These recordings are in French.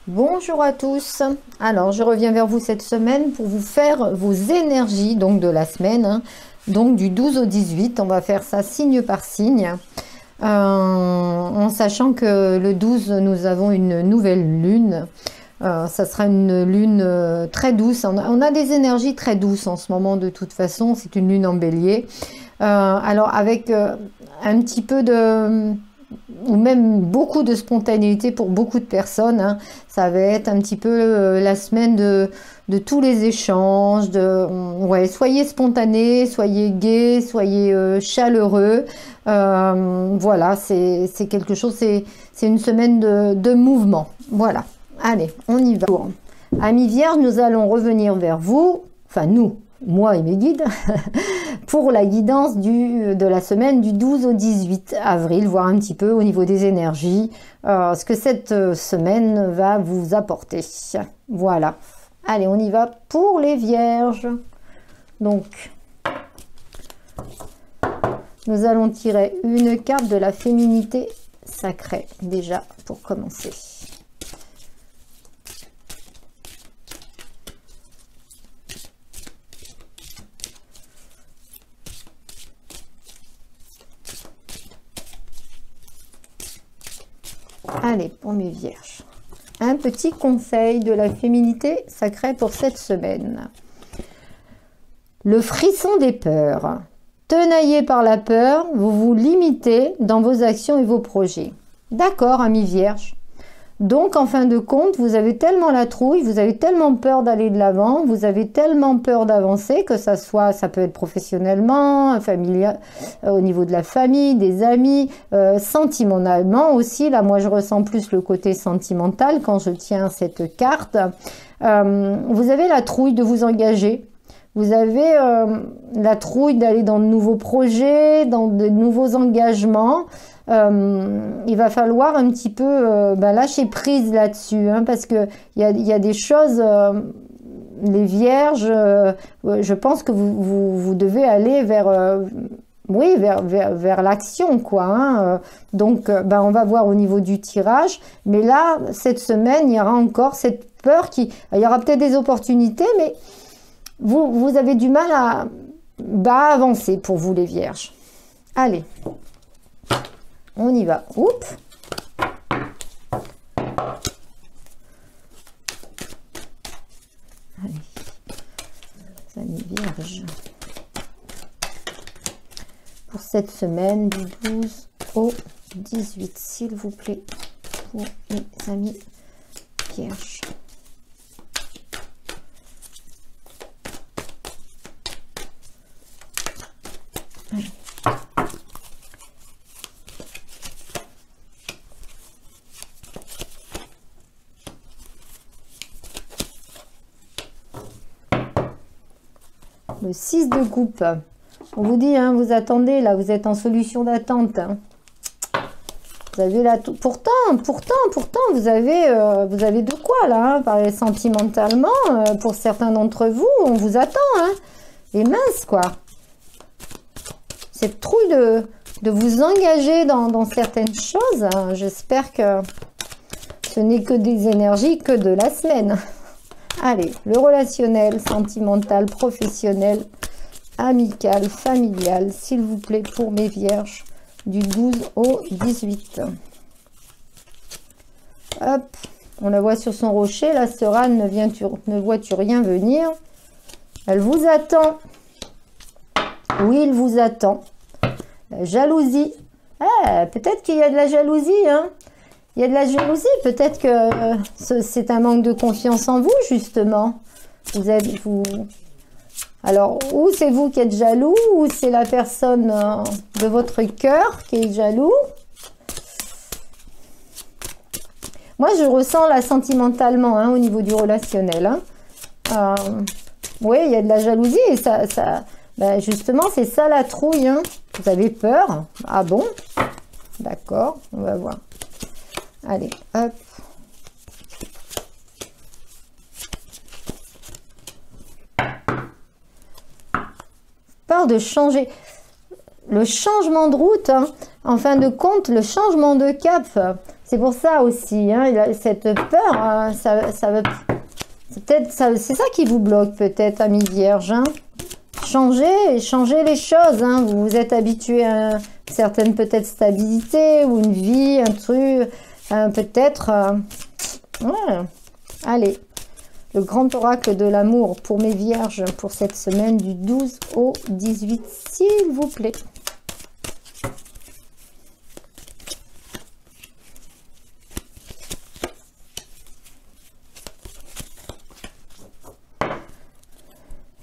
Bonjour à tous. Alors, je reviens vers vous cette semaine pour vous faire vos énergies donc de la semaine, hein. Donc du 12 au 18, on va faire ça signe par signe. En sachant que le 12, nous avons une nouvelle lune. Ça sera une lune très douce. On a des énergies très douces en ce moment de toute façon. C'est une lune en bélier. Alors avec un petit peu de... ou même beaucoup de spontanéité pour beaucoup de personnes, hein. Ça va être un petit peu la semaine de tous les échanges, ouais, soyez spontanés, soyez gais, soyez chaleureux. Voilà, c'est quelque chose, c'est une semaine de mouvement. Voilà, allez, on y va. Amis Vierges, nous allons revenir vers vous, enfin nous, moi et mes guides, pour la guidance de la semaine du 12 au 18 avril, voir un petit peu au niveau des énergies, ce que cette semaine va vous apporter. Voilà. Allez, on y va pour les Vierges. Donc, nous allons tirer une carte de la féminité sacrée, déjà, pour commencer. Allez, pour mes Vierges, un petit conseil de la féminité sacrée pour cette semaine. Le frisson des peurs. Tenaillé par la peur, vous vous limitez dans vos actions et vos projets. D'accord, amis Vierges. Donc, en fin de compte, vous avez tellement la trouille, vous avez tellement peur d'aller de l'avant, vous avez tellement peur d'avancer, que ça peut être professionnellement, familial, au niveau de la famille, des amis, sentimentalement aussi. Là, moi, je ressens plus le côté sentimental quand je tiens cette carte. Vous avez la trouille de vous engager. Vous avez la trouille d'aller dans de nouveaux projets, dans de nouveaux engagements. Il va falloir un petit peu lâcher prise là-dessus, hein, parce que il y a des choses, les Vierges, je pense que vous devez aller vers oui, vers l'action, quoi, hein. Donc, on va voir au niveau du tirage. Mais là, cette semaine, il y aura encore cette peur il y aura peut-être des opportunités, mais vous avez du mal à avancer pour vous, les Vierges. Allez. On y va. Oups. Allez. Amis Vierges. Pour cette semaine du 12 au 18, s'il vous plaît, pour mes amis Vierges. Allez. Le 6 de coupe. On vous dit, hein, vous attendez, là, vous êtes en solution d'attente. Hein. Vous avez là, pourtant, vous avez de quoi, là, hein, parler sentimentalement. Pour certains d'entre vous, on vous attend, hein. Et mince, quoi. Cette trouille de vous engager dans certaines choses, hein, j'espère que ce n'est que des énergies que de la semaine. Allez, le relationnel, sentimental, professionnel, amical, familial, s'il vous plaît, pour mes Vierges, du 12 au 18. Hop, on la voit sur son rocher, la sœur Anne ne vois-tu rien venir? Elle vous attend. Oui, il vous attend. La jalousie. Ah, peut-être qu'il y a de la jalousie, hein. Il y a de la jalousie, peut-être que c'est un manque de confiance en vous, justement. Alors, ou c'est vous qui êtes jaloux, ou c'est la personne de votre cœur qui est jaloux. Moi, je ressens là sentimentalement, hein, au niveau du relationnel. Hein. Oui, il y a de la jalousie, et justement, c'est ça la trouille. Hein. Vous avez peur? Ah bon? D'accord, on va voir. Allez, hop. Peur de changer. Le changement de route, hein, en fin de compte, le changement de cap. C'est pour ça aussi, hein, cette peur, hein, c'est ça qui vous bloque peut-être, amis vierges. Hein. Changez les choses. Hein. Vous vous êtes habitué à une certaine peut-être stabilité ou une vie, un truc, peut-être. Ouais. Allez, le grand oracle de l'amour pour mes vierges pour cette semaine du 12 au 18, s'il vous plaît.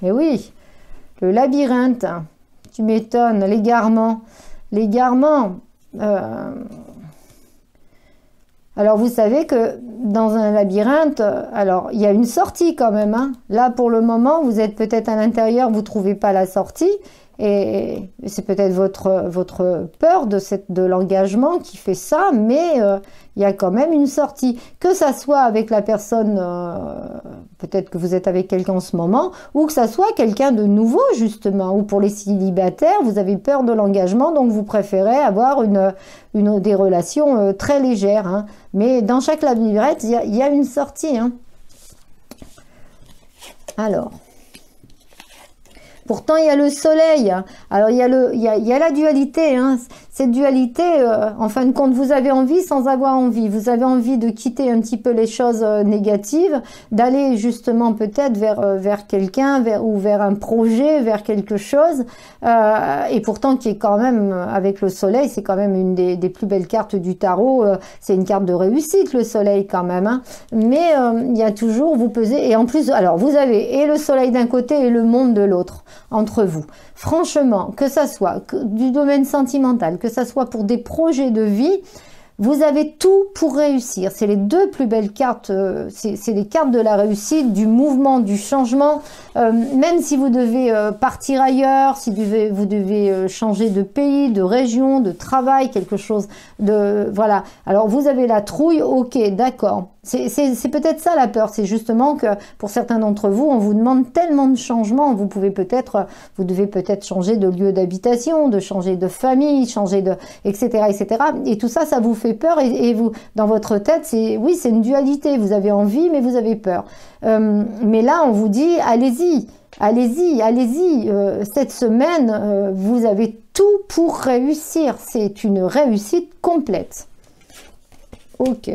Et oui, le labyrinthe, tu m'étonnes, l'égarement. L'égarement, alors vous savez que dans un labyrinthe, alors il y a une sortie quand même. Hein. Là pour le moment, vous êtes peut-être à l'intérieur, vous ne trouvez pas la sortie. Et c'est peut-être votre peur de l'engagement qui fait ça, mais il y a quand même une sortie. Que ça soit avec la personne, peut-être que vous êtes avec quelqu'un en ce moment, ou que ça soit quelqu'un de nouveau justement, ou pour les célibataires, vous avez peur de l'engagement, donc vous préférez avoir des relations très légères. Hein. Mais dans chaque labyrinthe, il y a une sortie. Hein. Alors... Pourtant, il y a le soleil. Alors, il y a la dualité. Hein. Cette dualité, en fin de compte, vous avez envie sans avoir envie. Vous avez envie de quitter un petit peu les choses négatives, d'aller justement peut-être vers quelqu'un ou vers un projet, vers quelque chose. Et pourtant, qui est quand même, avec le soleil, c'est quand même une des plus belles cartes du tarot. C'est une carte de réussite, le soleil quand même. Hein. Mais il y a toujours, vous pesez. Et en plus, alors, vous avez et le soleil d'un côté et le monde de l'autre. Entre vous. Franchement, que ça soit du domaine sentimental, que ça soit pour des projets de vie, vous avez tout pour réussir. C'est les deux plus belles cartes, c'est les cartes de la réussite, du mouvement, du changement. Même si vous devez partir ailleurs, si vous devez changer de pays, de région, de travail, quelque chose de... Voilà. Alors, vous avez la trouille, ok, d'accord. C'est peut-être ça la peur, c'est justement que pour certains d'entre vous, on vous demande tellement de changements, vous devez peut-être changer de lieu d'habitation, de changer de famille, changer de, etc., etc. Et tout ça, ça vous fait peur et vous, dans votre tête, c'est une dualité, vous avez envie, mais vous avez peur. Mais là, on vous dit, allez-y, allez-y, allez-y, cette semaine, vous avez tout pour réussir, c'est une réussite complète. Ok.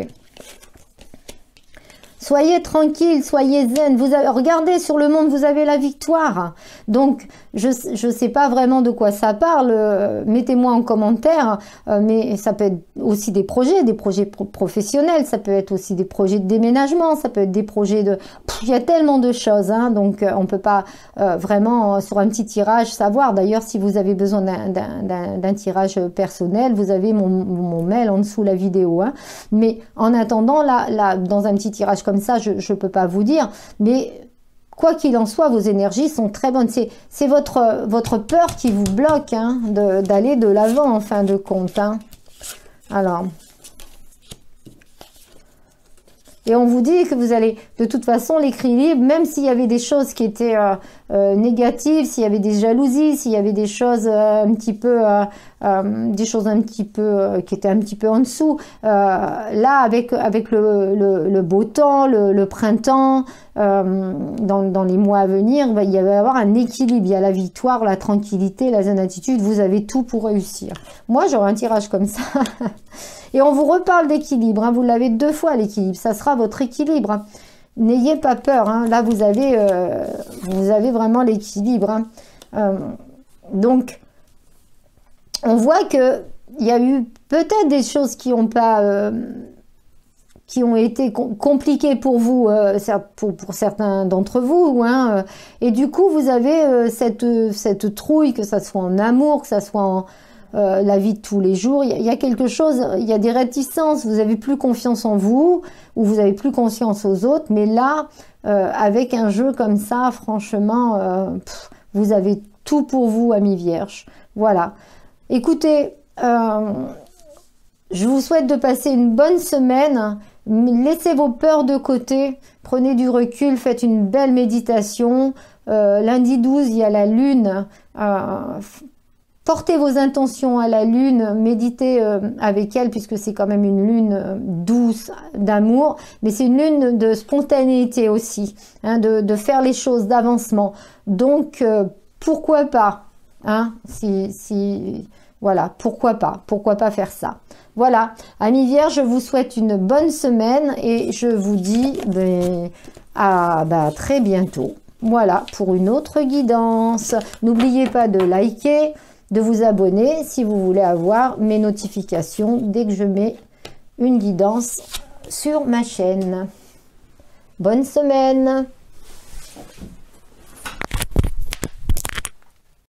Soyez tranquille, soyez zen. Regardez sur le monde, vous avez la victoire. Donc, je ne sais pas vraiment de quoi ça parle. Mettez-moi en commentaire. Mais ça peut être aussi des projets professionnels. Ça peut être aussi des projets de déménagement. Ça peut être des projets de... Il y a tellement de choses. Hein, donc, on ne peut pas vraiment, sur un petit tirage, savoir. D'ailleurs, si vous avez besoin d'un tirage personnel, vous avez mon mail en dessous la vidéo. Hein. Mais en attendant, là, dans un petit tirage comme ça, je ne peux pas vous dire, mais quoi qu'il en soit, vos énergies sont très bonnes. C'est votre peur qui vous bloque hein, d'aller de l'avant en fin de compte. Hein. Alors, et on vous dit que vous allez, de toute façon, l'équilibre, même s'il y avait des choses qui étaient négatives, s'il y avait des jalousies, s'il y avait des choses un petit peu, qui étaient un petit peu en dessous, là, avec le beau temps, le printemps, dans les mois à venir, il va y avoir un équilibre. Il y a la victoire, la tranquillité, la zen attitude. Vous avez tout pour réussir. Moi, j'aurai un tirage comme ça. Et on vous reparle d'équilibre. Hein. Vous l'avez 2 fois, l'équilibre. Ça sera votre équilibre. Hein. N'ayez pas peur. Hein. Là, vous avez vraiment l'équilibre. Hein. Donc, on voit qu'il y a eu peut-être des choses qui ont été compliquées pour vous, pour certains d'entre vous. Hein. Et du coup, vous avez cette trouille, que ça soit en amour, que ça soit en... la vie de tous les jours, il y a quelque chose, il y a des réticences, vous avez plus confiance en vous, ou vous avez plus confiance aux autres, mais là, avec un jeu comme ça, franchement, vous avez tout pour vous, amis vierges. Voilà. Écoutez, je vous souhaite de passer une bonne semaine, laissez vos peurs de côté, prenez du recul, faites une belle méditation. Lundi 12, il y a la lune, Portez vos intentions à la lune, méditez avec elle, puisque c'est quand même une lune douce d'amour, mais c'est une lune de spontanéité aussi, hein, de faire les choses, d'avancement. Donc, pourquoi pas, hein, voilà, pourquoi pas faire ça. Voilà, amis vierges, je vous souhaite une bonne semaine et je vous dis à très bientôt. Voilà, pour une autre guidance. N'oubliez pas de liker, de vous abonner si vous voulez avoir mes notifications dès que je mets une guidance sur ma chaîne. Bonne semaine!